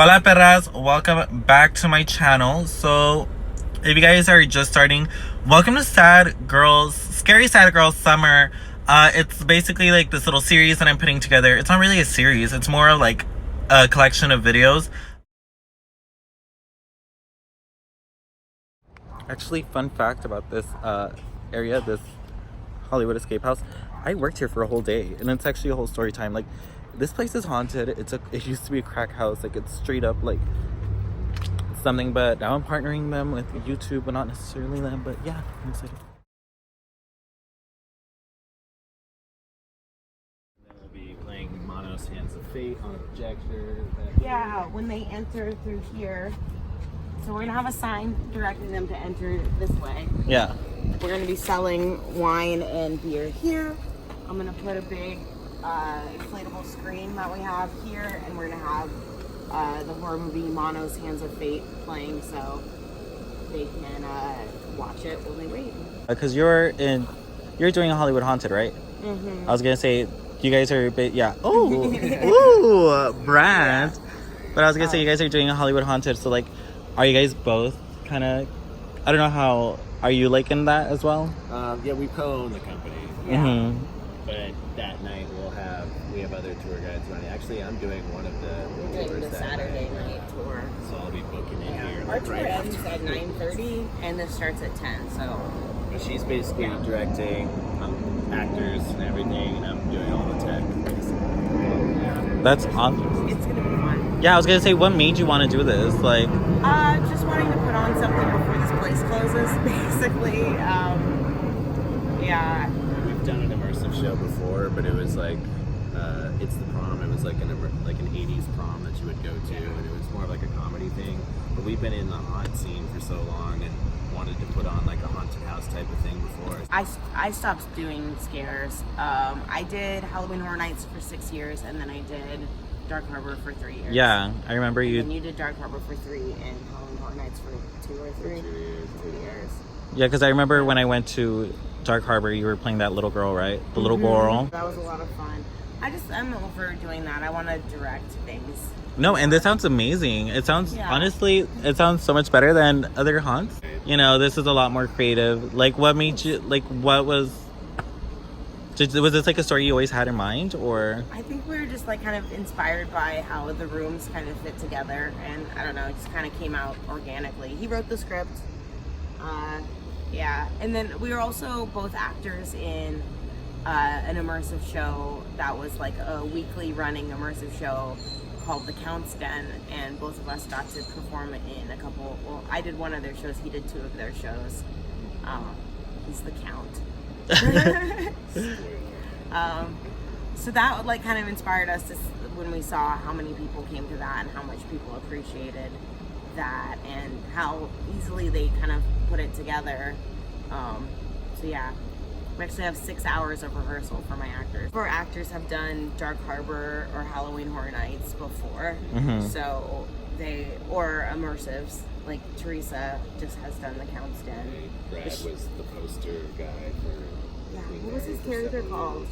Hola perras, welcome back to my channel. So if you guys are just starting, welcome to Scary Sad Girls Summer. It's basically like this little series that I'm putting together. It's not really a series, it's more of like a collection of videos. Actually, fun fact about this area, this Hollywood escape house, I worked here for a whole day, and it's actually a whole story time. Like, this place is haunted. It used to be a crack house. Like, it's straight up like something, but now I'm partnering them with YouTube, but not necessarily them. But yeah, I'm excited. Then we'll be playing Mono's Hands of Fate on a projector. Yeah, when they enter through here. So we're gonna have a sign directing them to enter this way. Yeah. We're gonna be selling wine and beer here. I'm gonna put a big inflatable screen that we have here, and we're gonna have the horror movie Mono's Hands of Fate playing, so they can watch it while they wait. Because you're doing a Hollywood Haunted, right? Mm-hmm. I was gonna say you guys are yeah. Oh, ooh, brand. But I was gonna say you guys are doing a Hollywood Haunted, so like, are you guys both kind of? I don't know how. Are you like in that as well? Yeah, we co-own the company. Yeah. Mm-hmm. But that night we have other tour guides running. Actually, I'm doing one of the We're doing tours the that Saturday night. night tour. So I'll be booking in here. Our like, tour right ends after. at 9:30, and this starts at 10. So But she's basically directing actors and everything, and I'm doing all the tech. That's awesome. it's gonna be fun. Yeah, I was gonna say, what made you want to do this? Like, Just wanting to put on something before this place closes, basically. Yeah. We've done an immersive show before, but it was like it's the prom. It was like an 80s prom that you would go to, and it was more like a comedy thing. But we've been in the haunt scene for so long and wanted to put on like a haunted house type of thing before. I stopped doing scares. I did Halloween Horror Nights for 6 years, and then I did Dark Harbor for 3 years. yeah, I remember you. And you did Dark Harbor for 3 and Halloween Horror Nights for 2 or 3? 2 years. 2 years. Yeah, because I remember when I went to Dark Harbor, you were playing that little girl, right? The little girl. That was a lot of fun. I'm over doing that. I want to direct things. No, and this sounds amazing. It sounds, Yeah. honestly, it sounds so much better than other haunts. You know, this is a lot more creative. Like, what made you, like, was this like a story you always had in mind, or? I think we were just like kind of inspired by how the rooms kind of fit together, and I don't know, it just kind of came out organically. He wrote the script, yeah, and then we were also both actors in an immersive show that was like a weekly running immersive show called The Count's Den, and both of us got to perform in a couple. Well, I did one of their shows, he did 2 of their shows. He's the Count. So that like kind of inspired us to, when we saw how many people came to that and how much people appreciated that and how easily they kind of put it together. So yeah, we actually have 6 hours of rehearsal for my actors. Our actors have done Dark Harbor or Halloween Horror Nights before, so or immersives. Like Teresa just has done The Count's Den. Brad was the poster guy for. Yeah, what was his character called?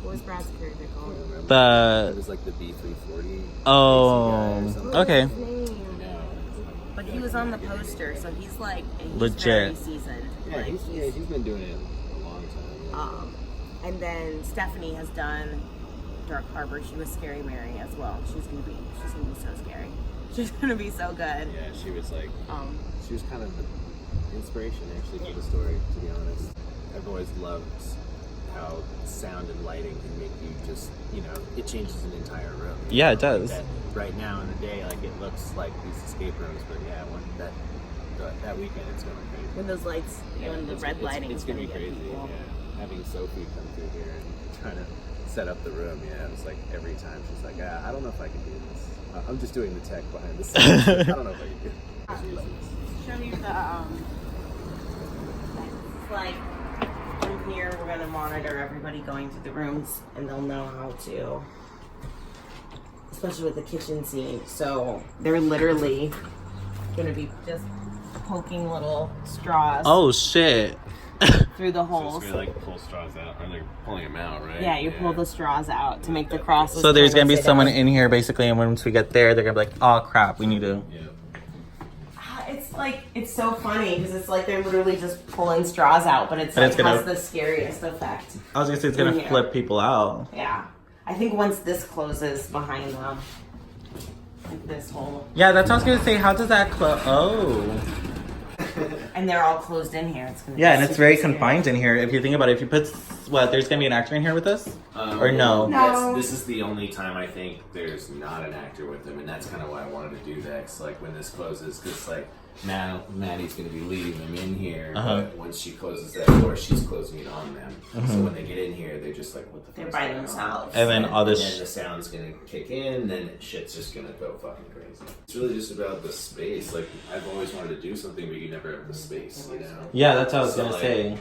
What was Brad's character called? The. It was like the B340. Oh, okay. What was his name? But he was on the poster, so he's like Legit. very seasoned. Yeah, Like, he's been doing it a long time. and then Stephanie has done Dark Harbor. She was Scary Mary as well. She's gonna be so scary. She's gonna be so good. Yeah, she was like, she was kind of the inspiration actually for the story, to be honest. I've always loved how sound and lighting can make you just, it changes an entire room. Yeah, it does. Like right now in the day, like it looks like these escape rooms, but yeah, that weekend it's going crazy. When those lights, when the red lighting it's is gonna gonna be get crazy. people. Yeah, having Sophie come through here and trying to set up the room. Yeah, it was like every time she's like, I don't know if I can do this. I'm just doing the tech behind the scenes. I don't know if I can do it. Show you the it's like from here we're gonna monitor everybody going through the rooms, and they'll know how to, especially with the kitchen scene. So they're literally gonna be just poking little straws. Oh shit. through the So holes. it's gonna like pull straws out, or they're pulling them out, right? Yeah, you pull the straws out to make the crosses. So there's kind gonna of be sit someone down. in here basically, and once we get there, they're gonna be like, "Oh crap, we need to." Yeah. It's like, it's so funny because it's like they're literally just pulling straws out, but it's But like it's gonna- has the scariest effect. I was gonna say it's gonna Yeah. flip people out. Yeah. I think once this closes behind them, like this hole, Yeah, that's what I was gonna say. How does that close? Oh. and they're all closed in here, it's gonna Yeah, be and it's super very scary. confined in here. If you think about it, if you put there's gonna be an actor in here with us, or no? No. This is the only time I think there's not an actor with them, and that's kind of why I wanted to do that. 'Cause, like when this closes, because like Maddie's gonna be leading them in here, but once she closes that door, she's closing it on them. So when they get in here, they're just like, "What the fuck?" They're by themselves. And then all And this. then the sound's gonna kick in, then shit's just gonna go fucking crazy. It's really just about the space. Like I've always wanted to do something, but you never have the space, you know. Yeah, that's what I was So, gonna like, say.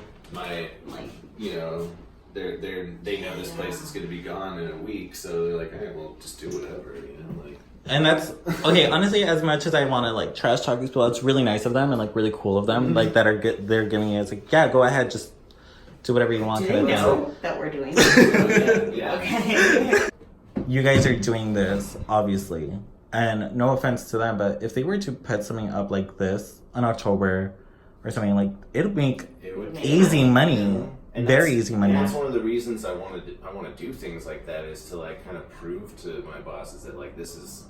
You know, they know this place is gonna be gone in a week, so they're like, "Hey, well, just do whatever," you know, like. And that's okay. Honestly, as much as I want to like trash talk these people, it's really nice of them and like really cool of them. Like that are they're giving it. It's like, yeah, go ahead, just do whatever you want. Do kind they of know that we're doing this? Yeah. Okay. You guys are doing this, obviously, and no offense to them, but if they were to put something up like this in October or something, like it'd make It would easy money, And very that's- easy money. And that's one of the reasons I want to do things like that, is to like kind of prove to my bosses that like this is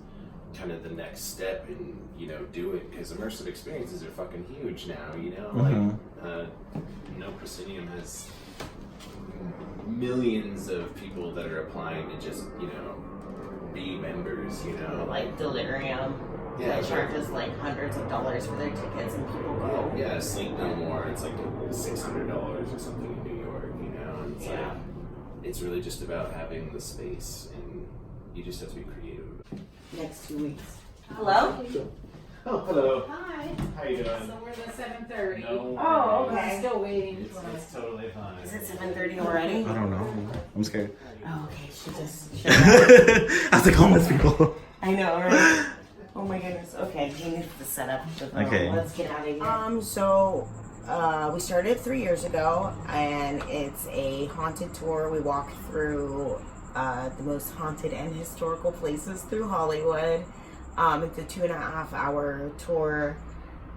kind of the next step in, you know, doing, because immersive experiences are fucking huge now, you know. Like No Proscenium has millions of people that are applying to just, you know, be members, you know. Like Delirium. Yeah, That charges like hundreds of dollars for their tickets and people go. Yeah, Sleep No More, it's like $600 or something in New York, you know. And it's Yeah. like, it's really just about having the space, and you just have to be creative. Next 2 weeks. Hello? Oh, hello. Hi. How you doing? So we're at 7:30. No. Oh, We're okay. still waiting It's, for it's totally fine. Is it 7:30 already? I don't know. I'm scared. Oh, okay. She just. I was like homeless people. I know, right? Oh my goodness. Okay, we need to set up the room. Okay. Let's get out of here. So we started 3 years ago, and it's a haunted tour. We walk through the most haunted and historical places through Hollywood. It's a 2.5 hour tour.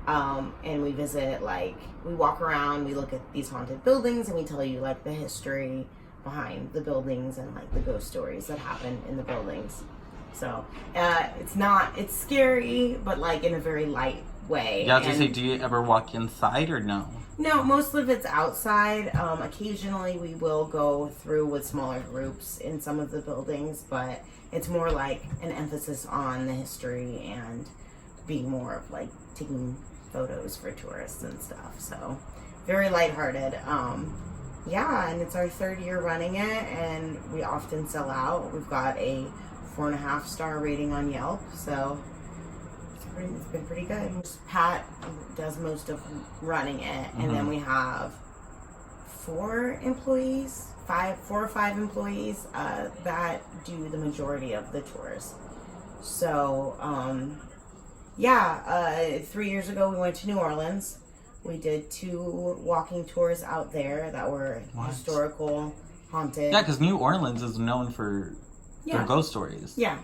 And we visit, like, we walk around, we look at these haunted buildings, and we tell you, like, the history behind the buildings and, like, the ghost stories that happen in the buildings. So, it's scary, but, like, in a very light way. Yeah, I was gonna And- say, do you ever walk inside or no? no, most of it's outside. Occasionally we will go through with smaller groups in some of the buildings, but it's more like an emphasis on the history and being more of like taking photos for tourists and stuff. So very lighthearted. Yeah, and it's our 3rd year running it, and we often sell out. We've got a 4.5 star rating on Yelp, so it's been pretty good. Pat does most of running it, and then we have 4 or 5 employees that do the majority of the tours. So, 3 years ago we went to New Orleans. We did 2 walking tours out there that were historical, haunted. Yeah, because New Orleans is known for their ghost stories. Yeah.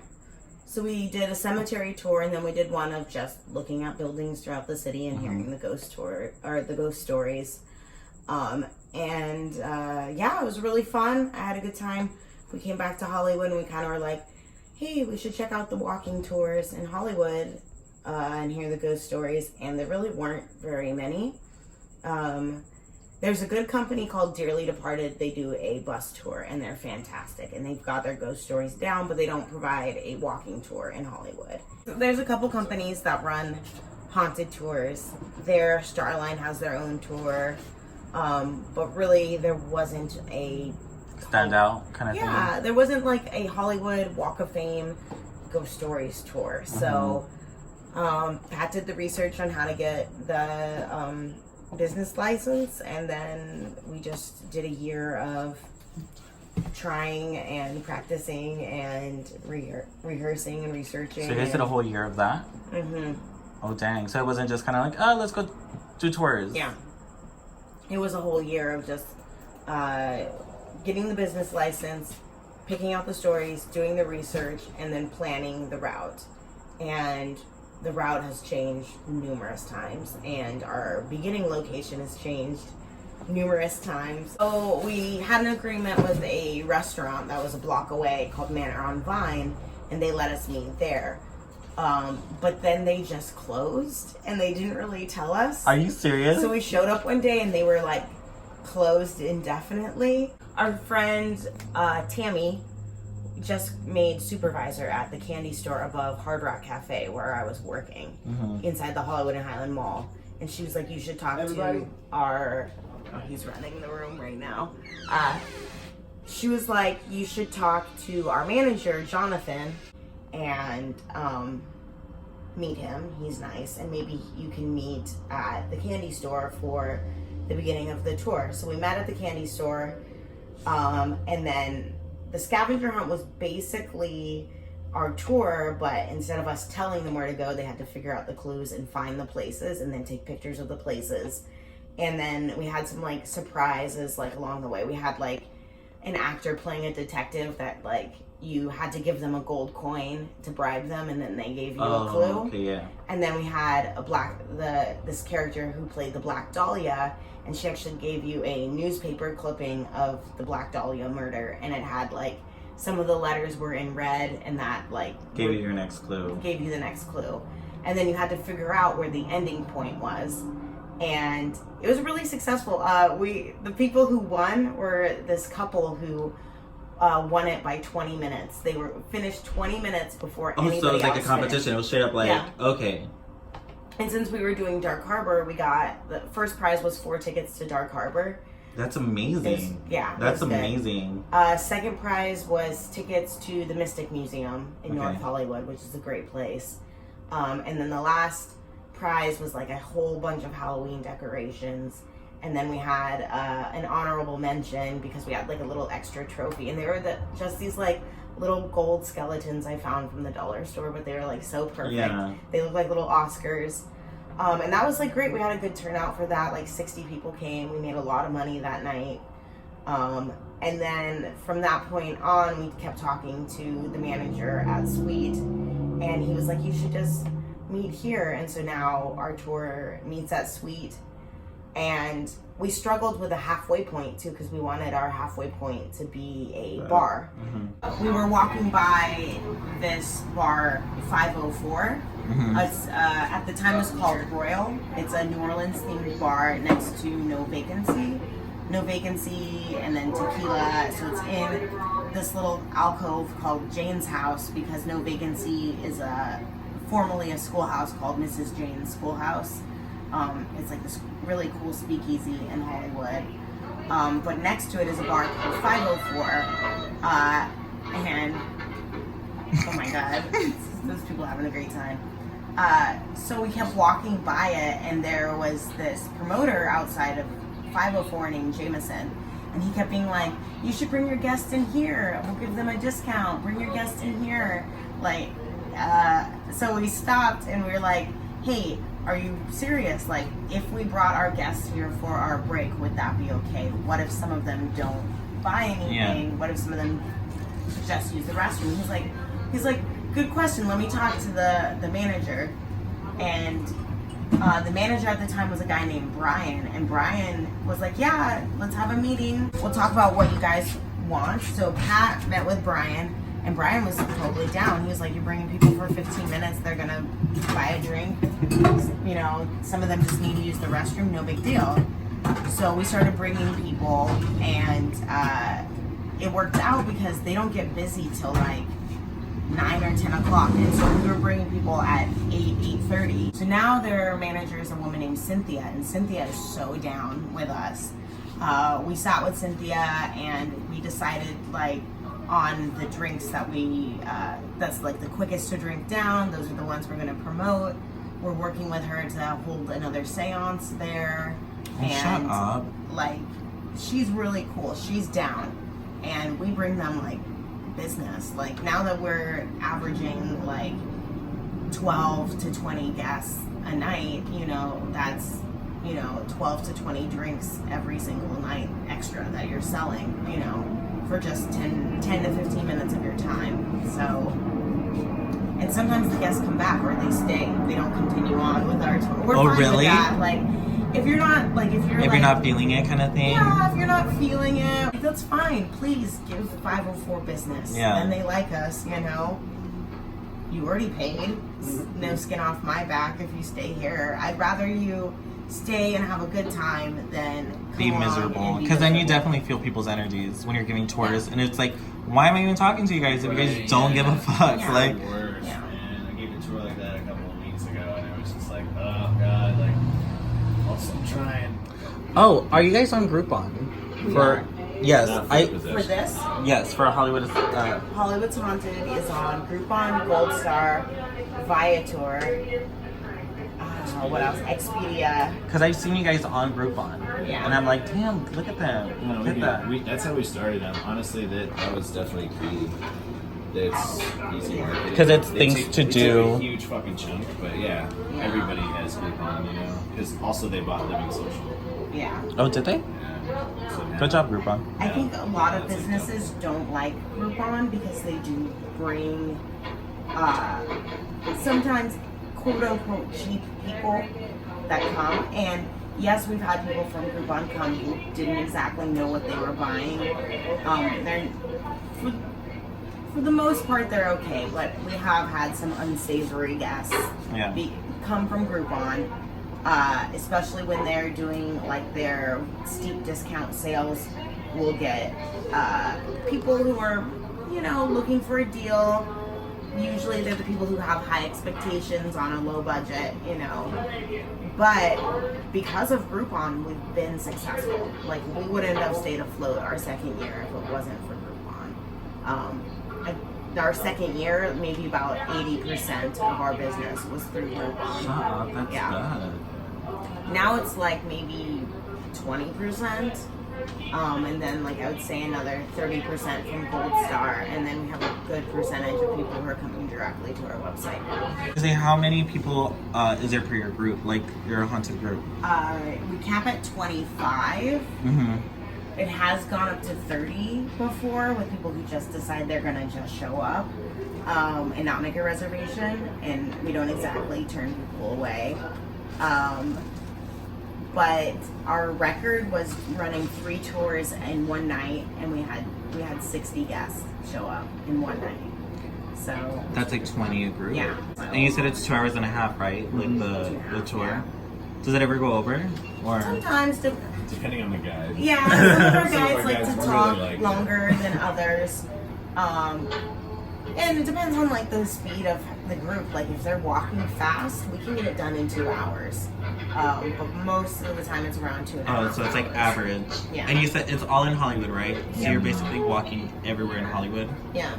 So we did a cemetery tour, and then we did one of just looking at buildings throughout the city and hearing the ghost tour or the ghost stories. It was really fun. I had a good time. We came back to Hollywood, and we kind of were like, hey, we should check out the walking tours in Hollywood and hear the ghost stories. And there really weren't very many. There's a good company called Dearly Departed. They do a bus tour, and they're fantastic. And they've got their ghost stories down, but they don't provide a walking tour in Hollywood. There's a couple companies that run haunted tours. Their Starline has their own tour, but really there wasn't a Standout kind of thing. yeah, there wasn't like a Hollywood Walk of Fame ghost stories tour. So Pat did the research on how to get the business license, and then we just did a year of trying and practicing and rehearsing and researching. So you guys did a whole year of that? Mm-hmm. Oh, dang. So it wasn't just kind of like, oh, let's go do tours. Yeah. it was a whole year of just getting the business license, picking out the stories, doing the research, and then planning the route. And the route has changed numerous times, and our beginning location has changed numerous times. So we had an agreement with a restaurant that was a block away called Manor on Vine, and they let us meet there. But then they just closed, and they didn't really tell us. Are you serious? So we showed up one day, and they were like closed indefinitely. Our friend Tammy just made supervisor at the candy store above Hard Rock Cafe where I was working, inside the Hollywood and Highland Mall. And she was like, you should talk to our... Oh, he's running the room right now. She was like, you should talk to our manager, Jonathan, and meet him. He's nice. And maybe you can meet at the candy store for the beginning of the tour. So we met at the candy store, and then the Scavenger Hunt was basically our tour, but instead of us telling them where to go, they had to figure out the clues and find the places and then take pictures of the places. And then we had some like surprises like along the way. We had like an actor playing a detective that like you had to give them a gold coin to bribe them, and then they gave you a clue. Okay, yeah. And then we had this character who played the Black Dahlia, and she actually gave you a newspaper clipping of the Black Dahlia murder, and it had like some of the letters were in red, and that like Gave you your next clue. Gave you the next clue. And then you had to figure out where the ending point was. And it was really successful. The people who won were this couple who won it by 20 minutes. They were finished 20 minutes before anybody else. So it was like a competition. Finished. It was straight up like, Yeah. Okay. And since we were doing Dark Harbor, we got the first prize was 4 tickets to Dark Harbor. That's amazing. That's amazing. Second prize was tickets to the Mystic Museum in North Hollywood, which is a great place. And then the last prize was like a whole bunch of Halloween decorations. And then we had an honorable mention because we had like a little extra trophy, and they were just these like little gold skeletons I found from the dollar store, but they were like so perfect. Yeah. They look like little Oscars. And that was like great. We had a good turnout for that. Like 60 people came. We made a lot of money that night. And then from that point on, we kept talking to the manager at Sweet, and he was like, you should just meet here. And so now our tour meets at Sweet. And we struggled with a halfway point too, because we wanted our halfway point to be a bar. We were walking by this bar, 504. At the time it was called Royal. It's a New Orleans themed bar next to No Vacancy, and then Tequila. So it's in this little alcove called Jane's House, because No Vacancy is formerly a schoolhouse called Mrs. Jane's Schoolhouse. It's like this really cool speakeasy in Hollywood. But next to it is a bar called 504. And, oh my God, those people are having a great time. So we kept walking by it, and there was this promoter outside of 504 named Jameson. And he kept being like, you should bring your guests in here. We'll give them a discount. Bring your guests in here. Like, so we stopped and we were like, hey, are you serious? Like, if we brought our guests here for our break, would that be okay? What if some of them don't buy anything? Yeah. What if some of them just use the restroom? He's like, good question. Let me talk to the manager. And the manager at the time was a guy named Brian. And Brian was like, yeah, let's have a meeting. We'll talk about what you guys want. So Pat met with Brian. And Brian was totally down. He was like, you're bringing people for 15 minutes. They're going to buy a drink. You know, some of them just need to use the restroom. No big deal. So we started bringing people, and it worked out because they don't get busy till like 9 or 10 o'clock. And so we were bringing people at 8:30. So now their manager is a woman named Cynthia, and Cynthia is so down with us. We sat with Cynthia, and we decided like on the drinks that that's like the quickest to drink down. Those are the ones we're going to promote. We're working with her to hold another seance there. And shut up. Like, she's really cool. She's down. And we bring them like business. Like, now that we're averaging like 12 to 20 guests a night, you know, that's you know, 12 to 20 drinks every single night extra that you're selling, you know, for just 10 to 15 minutes of your time. So, and sometimes the guests come back or they stay. They don't continue on with our tour. We're fine really? with that. Like, if you're not, like, if you're not feeling it kind of thing. Yeah, if you're not feeling it, that's fine. Please give 504 business. Yeah. And they like us, you know. You already paid. No skin off my back if you stay here. I'd rather you stay and have a good time than Be miserable. Because then you definitely feel people's energies when you're giving tours. And it's like, why am I even talking to you guys if you guys don't give a fuck? Yeah. Like, Worse, man. I gave a tour like that a couple of weeks ago, and it was just like, oh god, like, also I'm trying. oh, are you guys on Groupon? Yes, Not I for For this, yes for Hollywood. Hollywood's Haunted is on Groupon, Gold Star, Viator, what else? Expedia. Because I've seen you guys on Groupon, Yeah. and I'm like, damn, look at them, No, look at that. that's how we started. Honestly, that was definitely key. It's easy marketing. 'Cause it's They things take- to they do. take a huge fucking chunk, but yeah, everybody has Groupon, you know. Because also they bought Living Social. Yeah. Oh, did they? Yeah. So now- Good job, Groupon. I think a lot of businesses don't like Groupon because they do bring sometimes quote unquote cheap people that come. And yes, we've had people from Groupon come who didn't exactly know what they were buying. They're for the most part they're okay, but we have had some unsavory guests Yeah. come from Groupon. Especially when they're doing like their steep discount sales, we'll get people who are, you know, looking for a deal. Usually they're the people who have high expectations on a low budget, you know. But because of Groupon, we've been successful. Like, we wouldn't have stayed afloat our second year if it wasn't for Groupon. Our second year, maybe about 80% of our business was through Groupon. Shut up, that's Yeah. bad. Now it's like maybe 20%, and then like I would say another 30% from Gold Star, and then we have a good percentage of people who are coming directly to our website. Say, how many people is there per your group, like your haunted group? We cap at 25. Mm-hmm. It has gone up to 30 before with people who just decide they're gonna just show up and not make a reservation, and we don't exactly turn people away. But our record was running 3 tours in one night, and we had 60 guests show up in one night. So That's like 20 a group. Yeah. And you said it's 2.5 hours, right? Like the tour. Yeah. Does it ever go over? Or sometimes, Depending on the guide. yeah, some of our Some of guys our like guys to really talk like it. longer than others. And it depends on like the speed of the group. Like if they're walking fast, we can get it done in 2 hours. But most of the time it's around 2.5 hours. so it's like average. Yeah. And you said it's all in Hollywood, right? So Yeah. you're basically walking everywhere in Hollywood. Yeah.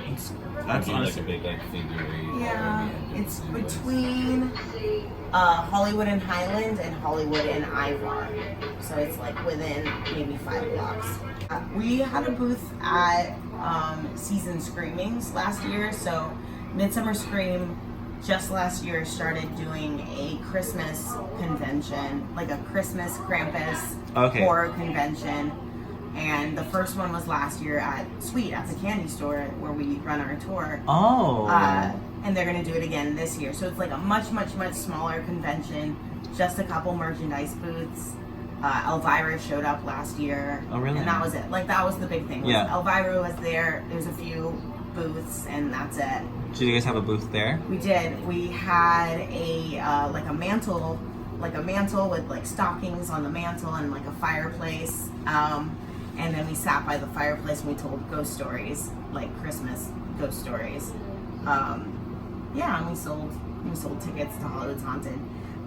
That's That'd be like a honestly. big like figure eight. Yeah. It's between Hollywood and Highland and Hollywood and Ivar. So it's like within maybe 5 blocks. We had a booth at Season Screamings last year. So Midsummer Scream just last year started doing a Christmas convention, like a Christmas Krampus horror convention. And the first one was last year at Sweet, at the candy store where we run our tour. Oh. And they're gonna do it again this year. So it's like a much, much, much smaller convention. Just a couple merchandise booths. Elvira showed up last year. Oh, really? And that was it. Like, that was the big thing. Was Yeah. Elvira was there. There's a few booths, and that's it. Did you guys have a booth there? We did. We had a like a mantle with like stockings on the mantle and like a fireplace. And then we sat by the fireplace and we told ghost stories, like Christmas ghost stories. Yeah, and we sold tickets to Hollywood's Haunted.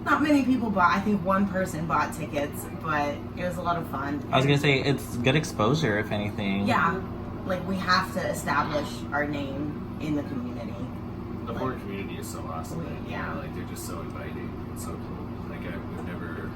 Not many people bought. I think one person bought tickets, but it was a lot of fun. I was gonna say it's good exposure, if anything. Yeah, like we have to establish our name in the community. The horror community is so awesome. Yeah. Like they're just so inviting. It's so cool. Like we've never,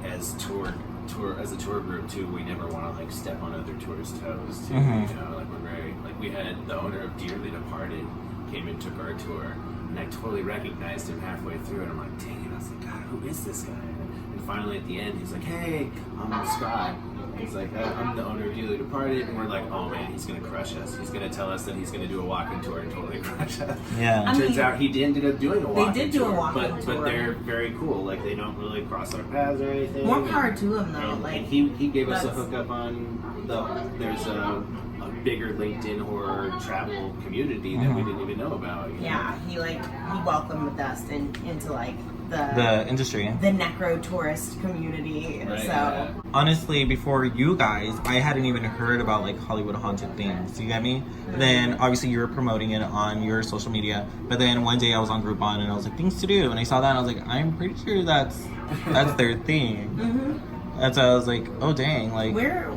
as a tour group too, we never want to like step on other tourists' toes too. Mhm. You know, like we're very like we had the owner of Dearly Departed came and took our tour, and I totally recognized him halfway through, and I'm like, dang it, I was like, God, who is this guy? And finally at the end, he's like, hey, I'm Scott. He's like, I'm the owner of Dearly Departed, and we're like, oh man, he's gonna crush us. He's gonna tell us that he's gonna do a walking tour and totally crush us. Yeah. Turns out he ended up doing a walking tour. They did do a walking tour. But they're very cool. Like, they don't really cross our paths or anything. More power to him though. And Like, he gave us a hookup on there's a bigger LinkedIn horror travel community that we didn't even know about. Yeah, he welcomed us into like the industry, the Necro tourist community. Right, so yeah. Honestly, before you guys, I hadn't even heard about like Hollywood haunted things. You get me? Then obviously you were promoting it on your social media. But then one day I was on Groupon and I was like, things to do, and I saw that and I was like, I'm pretty sure that's their thing. And so I was like, oh dang, like we're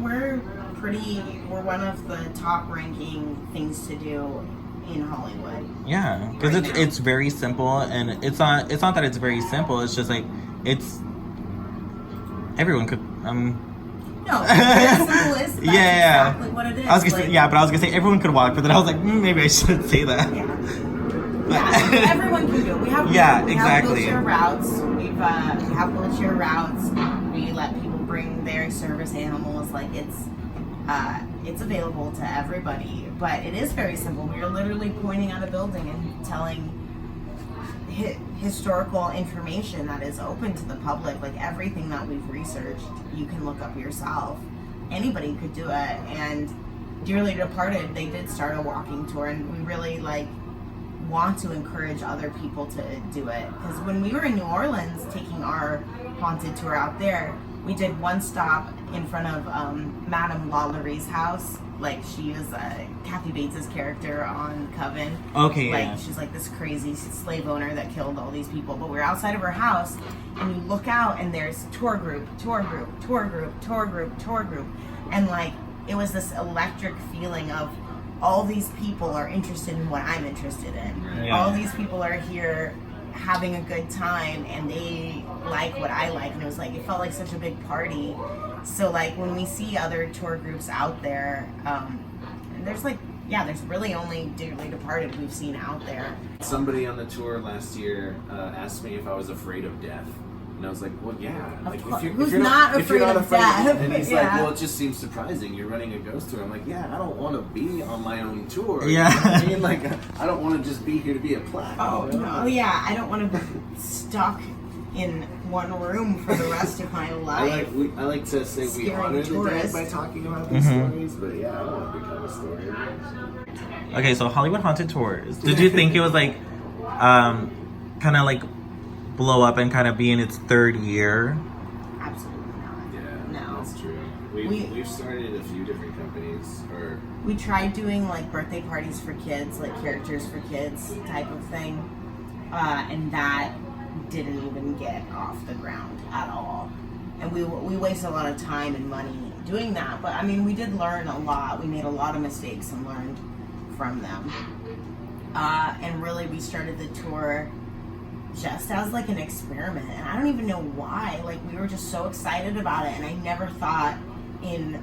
one of the top ranking things to do in Hollywood. Yeah, because it's very simple, and it's not that it's very simple. It's just like it's everyone could No, that's exactly what it is. I was gonna say, but I was gonna say everyone could walk, but then I was like, maybe I shouldn't say that. Yeah, everyone can do it. We have exactly. wheelchair routes. We have wheelchair routes. We let people bring their service animals. Like it's available to everybody, but it is very simple. We are literally pointing at a building and telling historical information that is open to the public. Like everything that we've researched, you can look up yourself. Anybody could do it. And Dearly Departed, they did start a walking tour, and we really want to encourage other people to do it. Because when we were in New Orleans taking our haunted tour out there, we did one stop in front of Madame Lalaurie house. Like, she was Kathy Bates' character on Coven. Okay, yeah. She's like this crazy slave owner that killed all these people. But we're outside of her house, and you look out, and there's tour group. And, it was this electric feeling of all these people are interested in what I'm interested in. Yeah. All these people are here having a good time, and they like what I like, and it was it felt like such a big party. So when we see other tour groups out there, and there's really only Dearly Departed we've seen out there. Somebody on the tour last year asked me if I was afraid of death. And I was like, well, yeah. Who's not afraid of death? And he's like, well, it just seems surprising. You're running a ghost tour. I'm like, yeah, I don't want to be on my own tour. Yeah. You know what I mean? I don't want to just be here to be a plaque. Oh, no. Yeah, I don't want to be stuck in one room for the rest of my life. I like to say we honor the dead by talking about these stories, but yeah, I don't want to become a story. Okay, so Hollywood haunted tours. Did you think it was kind of blow up and kind of be in its third year? Absolutely not. Yeah, no, that's true. We've started a few different companies. We tried doing birthday parties for kids, characters for kids type of thing, and that didn't even get off the ground at all. And we wasted a lot of time and money doing that. But I mean, we did learn a lot. We made a lot of mistakes and learned from them. And really, we started the tour just as an experiment, and I don't even know why. We were just so excited about it, and I never thought in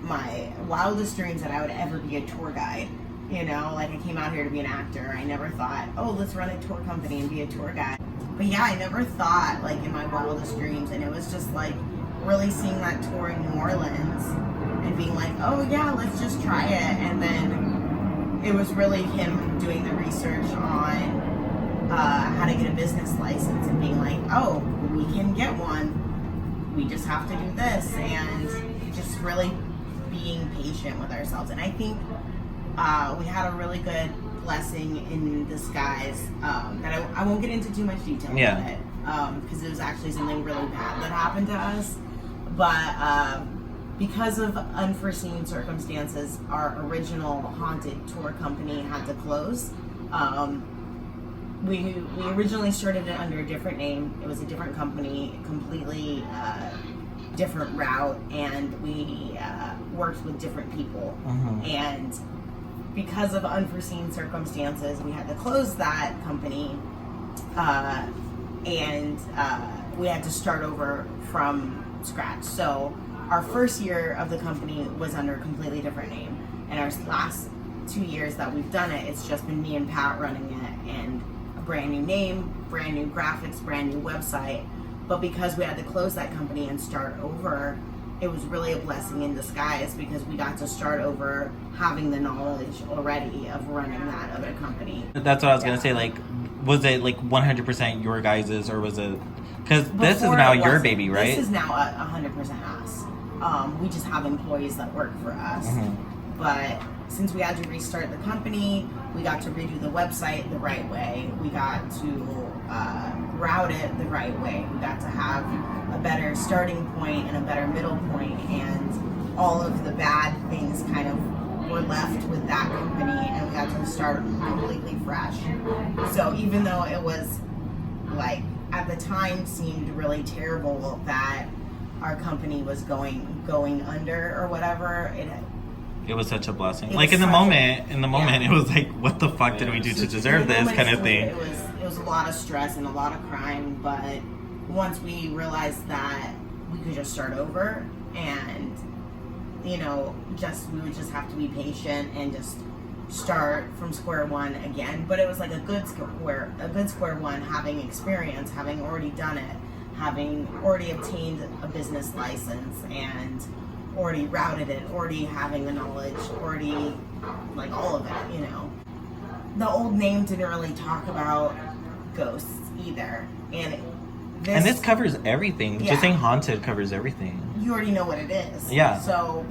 my wildest dreams that I would ever be a tour guide. I came out here to be an actor. I never thought, oh, let's run a tour company and be a tour guide. But yeah, I never thought in my wildest dreams, and it was just really seeing that tour in New Orleans and being oh yeah, let's just try it. And then it was really him doing the research on how to get a business license and being oh, we can get one. We just have to do this, and just really being patient with ourselves. And I think we had a really good blessing in disguise that I won't get into too much detail about it because it was actually something really bad that happened to us. But because of unforeseen circumstances, our original haunted tour company had to close. We originally started it under a different name. It was a different company, completely different route, and we worked with different people. And because of unforeseen circumstances, we had to close that company, and we had to start over from scratch. So our first year of the company was under a completely different name, and our last 2 years that we've done it, it's just been me and Pat running it, and brand new name, brand new graphics, brand new website. But because we had to close that company and start over, it was really a blessing in disguise because we got to start over having the knowledge already of running that other company. That's what I was gonna say. Like, was it like 100% your guys's, or was it? Because this is Before now it your wasn't. baby, right? This is now 100% us. We just have employees that work for us. But since we had to restart the company, we got to redo the website the right way. We got to route it the right way. We got to have a better starting point and a better middle point, and all of the bad things kind of were left with that company, and we got to start completely fresh. So even though it was like at the time seemed really terrible that our company was going under or whatever, It was such a blessing. It Like was in the such moment, it was like, what the fuck did we do to deserve this kind of thing? It was a lot of stress and a lot of crime, but once we realized that we could just start over, and we would just have to be patient and just start from square one again. But it was like a good square one, having experience, having already done it, having already obtained a business license and already routed it, already having the knowledge, already like all of it, The old name didn't really talk about ghosts either. And this covers everything. Yeah. Just saying haunted covers everything. You already know what it is. Yeah. So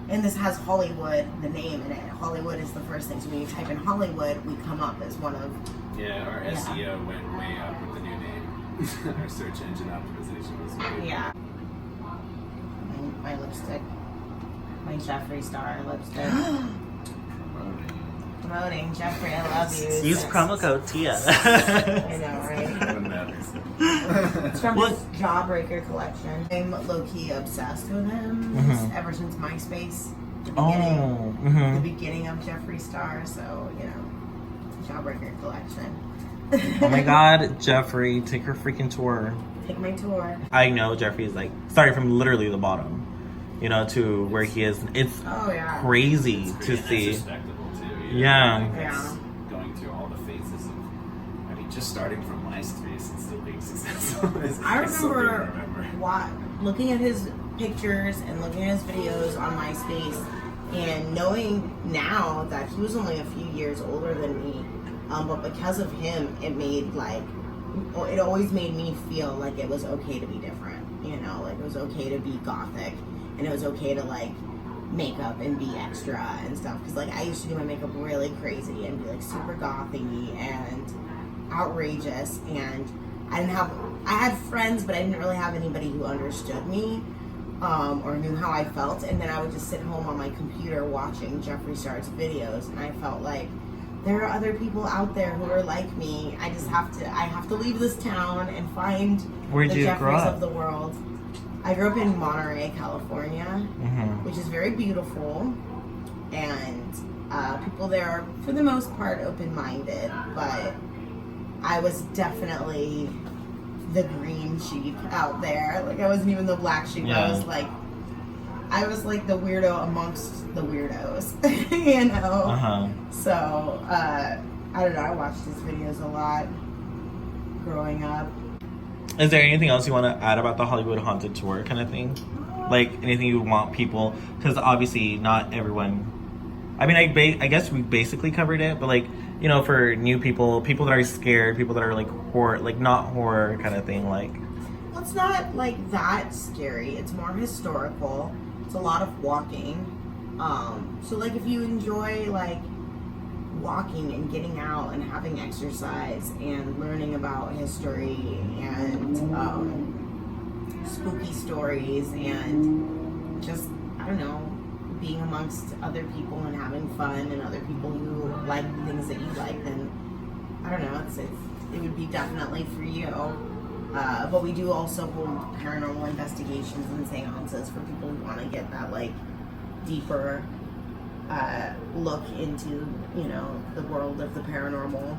and this has Hollywood, the name in it. Hollywood is the first thing. So when you type in Hollywood, we come up as one of... Yeah, our SEO went way up with the new name. Our search engine optimization was great. Yeah. My lipstick. My Jeffree Star lipstick. Promoting. Jeffree, I love you. Use promo code TIA. I know, right? When matters. It's from his Jawbreaker collection. I'm low-key obsessed with him ever since MySpace. The beginning of Jeffree Star, so, Jawbreaker collection. Oh my god, Jeffree, take her freaking tour. Take my tour. I know Jeffree is like starting from literally the bottom, to where he is. It's crazy to see. Respectable too. Yeah. Going through all the phases of, just starting from MySpace and still being successful. I remember looking at his pictures and looking at his videos on MySpace, and knowing now that he was only a few years older than me, but because of him, it always made me feel like it was okay to be different, like it was okay to be gothic, and it was okay to like make up and be extra and stuff, because like I used to do my makeup really crazy and be like super gothy and outrageous, and I had friends, but I didn't really have anybody who understood me or knew how I felt, and then I would just sit home on my computer watching Jeffree Star's videos, and I felt like there are other people out there who are like me. I have to leave this town and find Where'd the you Jeffrees grow up? of the world. I grew up in Monterey, California, which is very beautiful, and people there are, for the most part, open-minded, but I was definitely the green sheep out there. Like, I wasn't even the black sheep. Yeah. I was like the weirdo amongst the weirdos, So, I don't know, I watched his videos a lot growing up. Is there anything else you want to add about the Hollywood Haunted Tour kind of thing? Like, anything you want people... Because obviously not everyone... I mean, I guess we basically covered it, but like, for new people that are scared, people that are like horror, like not horror kind of thing, like... Well, it's not like that scary. It's more historical. It's a lot of walking. So like if you enjoy like walking and getting out and having exercise and learning about history and spooky stories and just, I don't know, being amongst other people and having fun and other people who like things that you like, then I don't know, it would be definitely for you. But we do also hold paranormal investigations and seances for people who want to get that like deeper look into, the world of the paranormal.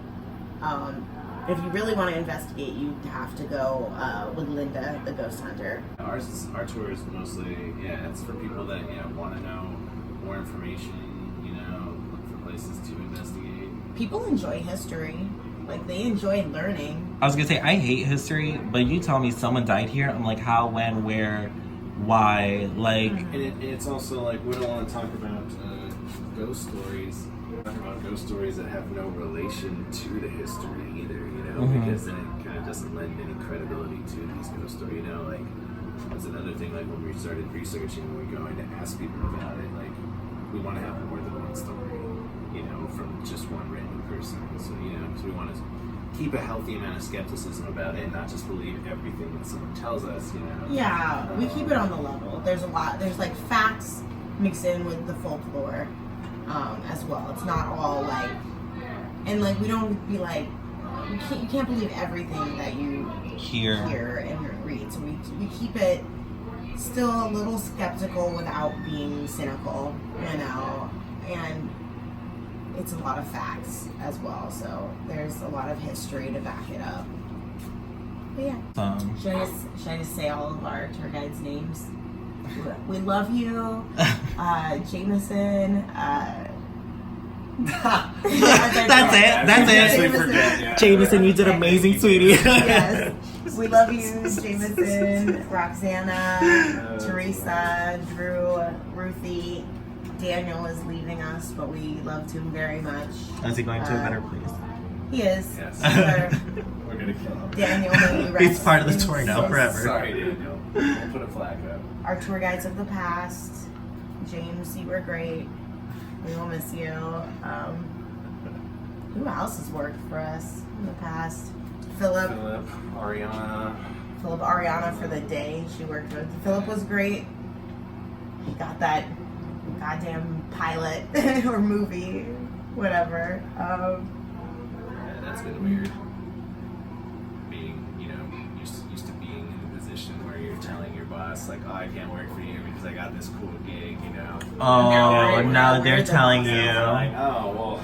If you really want to investigate, you have to go with Linda, the ghost hunter. Our tour is mostly, it's for people that want to know more information, look for places to investigate. People enjoy history. Like, they enjoyed learning. I was gonna say, I hate history, but you tell me someone died here, I'm like, how, when, where, why, like... And it's also like, we don't want to talk about ghost stories. Talk about ghost stories that have no relation to the history either, you know, because then it kind of doesn't lend any credibility to these ghost stories, you know, like, that's another thing, like, when we started researching, when we're going to ask people about it, like, we want to have more than one story, you know, from just one random person, so, you know, so we want to keep a healthy amount of skepticism about it and not just believe everything that someone tells us, you know. Yeah, we keep it on the level. There's a lot. There's like facts mixed in with the folklore as well. It's not all like, and like we don't be like, you can't believe everything that you hear and read. So we keep it still a little skeptical without being cynical, you know, and it's a lot of facts as well, so there's a lot of history to back it up. But yeah. Should I just say all of our tour guides' names? We love you, Jameson. That's it. Jameson, you did amazing, sweetie. Yes. We love you, Jameson, Roxana, Teresa, Drew, Ruthie. Daniel is leaving us, but we loved him very much. Is he going to a better place? He is. Yes. We're gonna kill him. Daniel, may you rest. He's part of the tour now, forever. Sorry, Daniel. We'll put a flag up. Our tour guides of the past. James, you were great. We will miss you. Who else has worked for us in the past? Philip, Ariana for the day she worked with. Philip was great. He got that goddamn pilot or movie, whatever. Yeah, that's been weird. Being, you know, used to being in a position where you're telling your boss, like, oh, I can't work for you because I got this cool gig, you know. Oh, now they're telling you. Like, oh, well,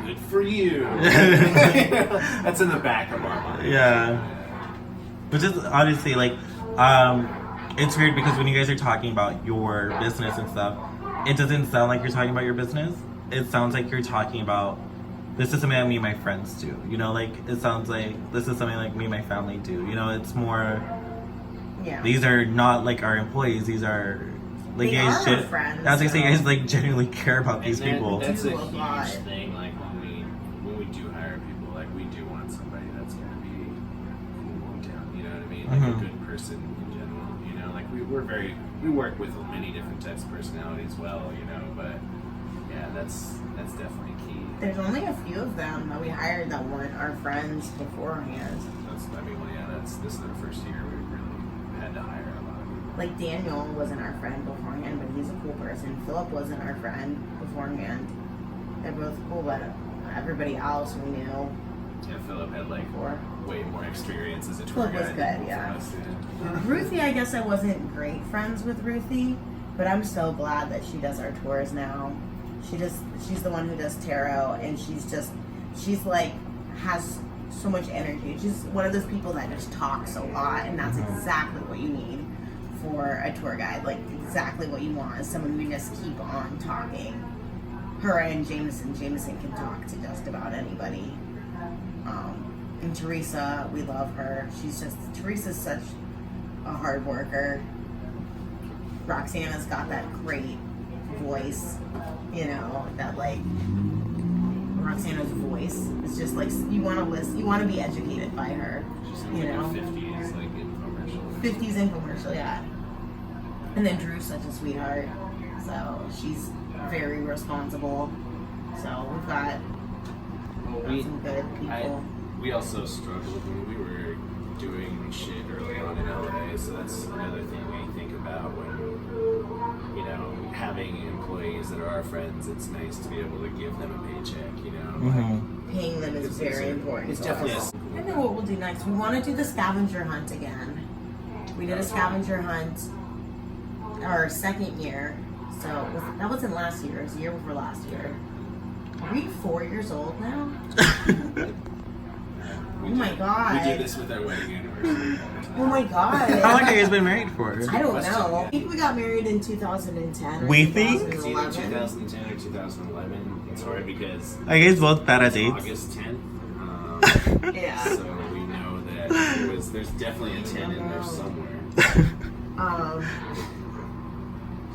good for you. That's in the back of our mind. Yeah. But just honestly, like, it's weird because when you guys are talking about your business and stuff, it doesn't sound like you're talking about your business. It sounds like you're talking about, this is something that me and my friends do. You know, like, it sounds like this is something like me and my family do. You know, it's more, these are not like our employees. These are, like, they you guys, are our friends. I was gonna say, you guys, like, genuinely care about these people. That's a huge thing, like, when we do hire people, like, we do want somebody that's going to be cool in town, you know what I mean? Like, a good person in general, you know? Like, we work with many different types of personalities well, you know, but yeah, that's definitely key. There's only a few of them that we hired that weren't our friends beforehand. This is our first year we really had to hire a lot of people. Like Daniel wasn't our friend beforehand, but he's a cool person. Philip wasn't our friend beforehand. They're both cool, but everybody else we knew. Yeah, Philip had like way more experience as a tour Philip was guide. good, yeah. Ruthie, I guess I wasn't great friends with Ruthie, but I'm so glad that she does our tours now. She's the one who does tarot, and she's like, has so much energy. She's one of those people that just talks a lot, and that's exactly what you need for a tour guide. Like, exactly what you want is someone who just keep on talking. Her and Jameson can talk to just about anybody. And Teresa, we love her. Teresa's such a hard worker. Roxana's got that great voice, you know, that like, Roxana's voice is just like, you want to listen, you want to be educated by her. She's you like know, a 50s like infomercial. 50s infomercial, yeah. And then Drew's such a sweetheart, so she's very responsible. So we've got some good people. We also struggled when we were doing shit early on in LA, so that's another thing we think about when, you know, having employees that are our friends. It's nice to be able to give them a paycheck, you know. Like, paying them is very important. It's definitely I know what we'll do next. We want to do the scavenger hunt again. We did a scavenger hunt our second year, so that wasn't last year. It was the year before last year. Are we 4 years old now? Oh my god. We do this with our wedding anniversary. Oh my god. How long have you guys been married for? I don't know. I think we got married in 2010. We think? It's either 2010 or 2011. It's hard because I guess both bad at dates. August 10th. Yeah. So we know that there's definitely a 10 in there somewhere.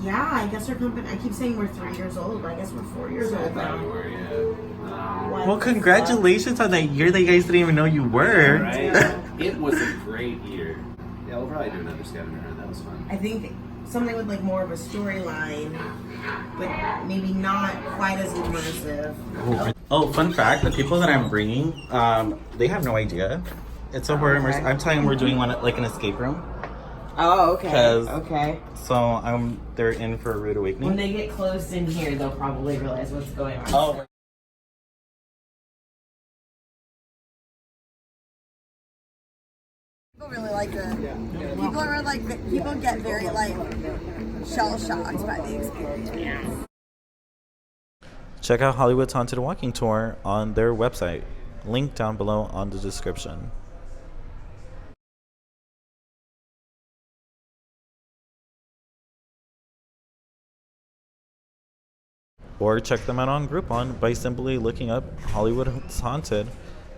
Yeah, I guess our company, I keep saying we're 3 years old, but I guess we're 4 years old now. We were, yeah. Well, congratulations on that year that you guys didn't even know you were. Right? It was a great year. Yeah, we'll probably do another Scavenger Hunt. That was fun. I think something with like more of a storyline, but maybe not quite as immersive. Oh, fun fact, the people that I'm bringing, they have no idea. It's a horror immersive. I'm telling them we're doing one like an escape room. Oh, okay. 'Cause- Okay. So they're in for a rude awakening. When they get closed in here, they'll probably realize what's going on. Oh. People really like it. People are like, people get very like shell shocked by the experience. Check out Hollywood's Haunted Walking Tour on their website. Link down below on the description. Or check them out on Groupon by simply looking up Hollywood's Haunted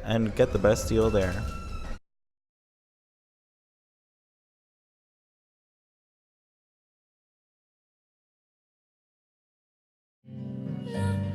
and get the best deal there. La